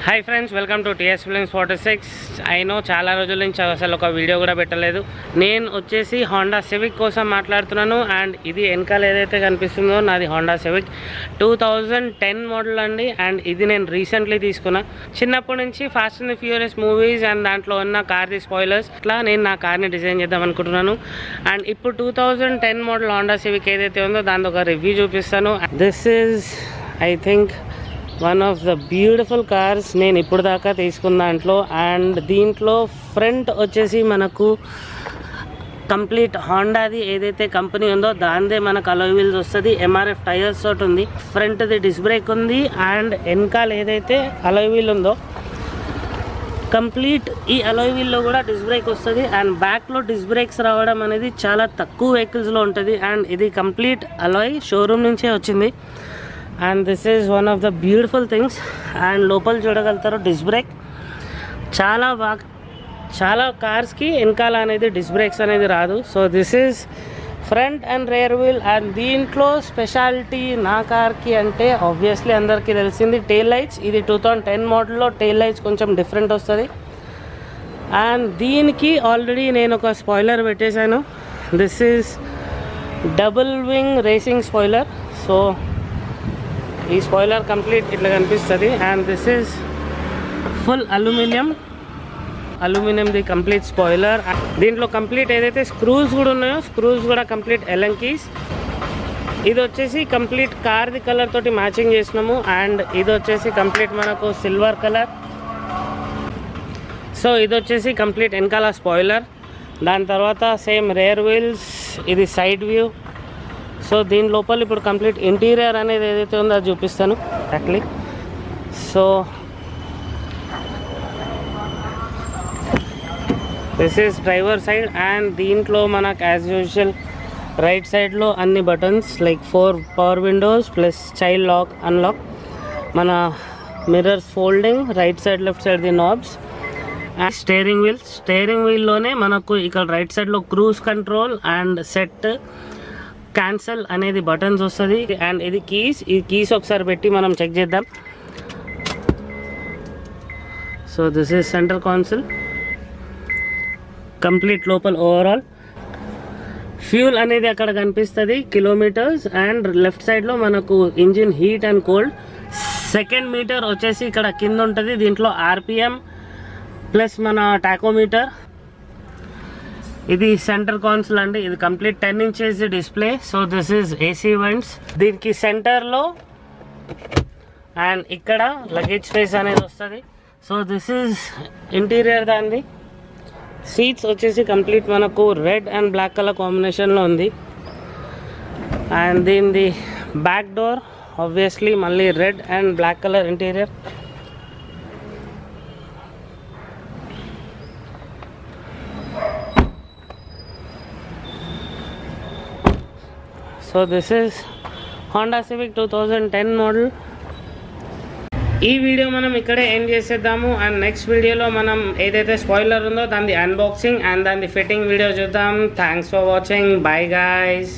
Hi friends, welcome to TS films 46. అయినో చాలా రోజుల నుంచి అసలు ఒక వీడియో కూడా పెట్టలేదు. నేను వచ్చేసి హోండా సివిక్ కోసం మాట్లాడుతున్నాను. అండ్ ఇది వెనకాల ఏదైతే కనిపిస్తుందో నాది హోండా సివిక్ 2010 మోడల్ అండి. అండ్ ఇది నేను రీసెంట్లీ తీసుకున్నా. చిన్నప్పటి నుంచి fast and furious movies and దాంట్లో ఉన్న కార్ది స్పాయిలర్స్ ఇట్లా నేను నా కార్ని డిజైన్ చేద్దాం అనుకుంటున్నాను. అండ్ ఇప్పుడు 2010 మోడల్ హోండా సివిక్ ఏదైతే ఉందో దాని ఒక రివ్యూ చూపిస్తాను. This is I think one of the beautiful cars నేను ఇప్పుడు దాకా తీసుకున్న దాంట్లో. అండ్ దీంట్లో ఫ్రంట్ వచ్చేసి మనకు కంప్లీట్ హోండాది ఏదైతే కంపెనీ ఉందో దాందే మనకు అలోయ్ వీల్స్ వస్తుంది. ఎంఆర్ఎఫ్ టైర్స్ తోటి ఉంది. ఫ్రంట్ది డిస్క్ బ్రేక్ ఉంది. అండ్ వెనకాల ఏదైతే అలోయ్ వీల్ ఉందో కంప్లీట్ ఈ అలోయ్ వీల్లో కూడా డిస్క్ బ్రేక్ వస్తుంది. అండ్ బ్యాక్లో డిస్క్ బ్రేక్స్ రావడం అనేది చాలా తక్కువ వెహికల్స్లో ఉంటుంది. అండ్ ఇది కంప్లీట్ అలోయ్ షోరూమ్ నుంచే వచ్చింది. And this is one of the beautiful things. And లోపల చూడగలుగుతారు డిస్క్ బ్రేక్ చాలా బాగా, చాలా కార్స్కి వెనకాల అనేది డిస్క్ బ్రేక్స్ అనేది రాదు. So this is front and rear wheel. And దీంట్లో స్పెషాలిటీ నా కార్కి అంటే ఆబ్వియస్లీ అందరికీ తెలిసింది టెయిల్ లైట్స్. ఇది 2010 మోడల్లో టెయిల్ లైట్స్ కొంచెం డిఫరెంట్ వస్తుంది. అండ్ దీనికి ఆల్రెడీ నేను ఒక స్పాయిలర్ పెట్టేశాను. This is double wing racing spoiler. So ఈ స్పాయిలర్ కంప్లీట్ ఇట్లా కనిపిస్తుంది. అండ్ దిస్ ఈజ్ ఫుల్ అల్యూమినియంది కంప్లీట్ స్పాయిలర్. దీంట్లో కంప్లీట్ ఏదైతే స్క్రూస్ కూడా ఉన్నాయో స్క్రూస్ కూడా కంప్లీట్ ఎలంకీస్. ఇది వచ్చేసి కంప్లీట్ కార్ది కలర్ తోటి మ్యాచింగ్ చేసినాము. అండ్ ఇది వచ్చేసి కంప్లీట్ మనకు సిల్వర్ కలర్. సో ఇది వచ్చేసి కంప్లీట్ వెనకాల స్పాయిలర్. దాని తర్వాత సేమ్ రేర్ వీల్స్, ఇది సైడ్ వ్యూ. సో దీని లోపల ఇప్పుడు కంప్లీట్ ఇంటీరియర్ అనేది ఏదైతే ఉందో అది చూపిస్తాను actually. So this is driver side. And దీంట్లో మనకు యాజ్ యూజువల్ రైట్ సైడ్లో అన్ని buttons like 4 power windows plus child lock unlock, మన mirrors folding, right side left side the knobs. And steering వీల్లోనే మనకు ఇక్కడ రైట్ సైడ్లో cruise control and set cancel అనేది బటన్స్ వస్తుంది. అండ్ ఇది కీస్. ఈ కీస్ ఒకసారి పెట్టి మనం చెక్ చేద్దాం. So this is centre console complete. లోపల ఓవరాల్ ఫ్యూల్ అనేది అక్కడ కనిపిస్తుంది కిలోమీటర్స్. అండ్ లెఫ్ట్ సైడ్లో మనకు engine heat and cold. Second meter వచ్చేసి ఇక్కడ కింద ఉంటుంది. దీంట్లో ఆర్పిఎం ప్లస్ మన టాకోమీటర్. ఇది సెంటర్ కన్సోల్ అండి. ఇది complete 10 inches display. So this is AC vents దీనికి సెంటర్లో. అండ్ ఇక్కడ లగేజ్ స్పేస్ అనేది వస్తుంది. సో దిస్ ఈజ్ ఇంటీరియర్ దాన్ని. సీట్స్ వచ్చేసి కంప్లీట్ మనకు రెడ్ అండ్ బ్లాక్ కలర్ కాంబినేషన్లో ఉంది. అండ్ దీనిది బ్యాక్ డోర్ ఆబ్వియస్లీ మళ్ళీ red and black colour interior. So this is Honda civic 2010 model. ఈ వీడియో మనం ఇక్కడే ఎండ్ చేసేద్దాము. అండ్ నెక్స్ట్ వీడియోలో మనం ఏదైతే స్పాయిలర్ ఉందో దాని అన్బాక్సింగ్ అండ్ దాని ఫిట్టింగ్ వీడియో చూద్దాం. Thanks for watching. Bye guys.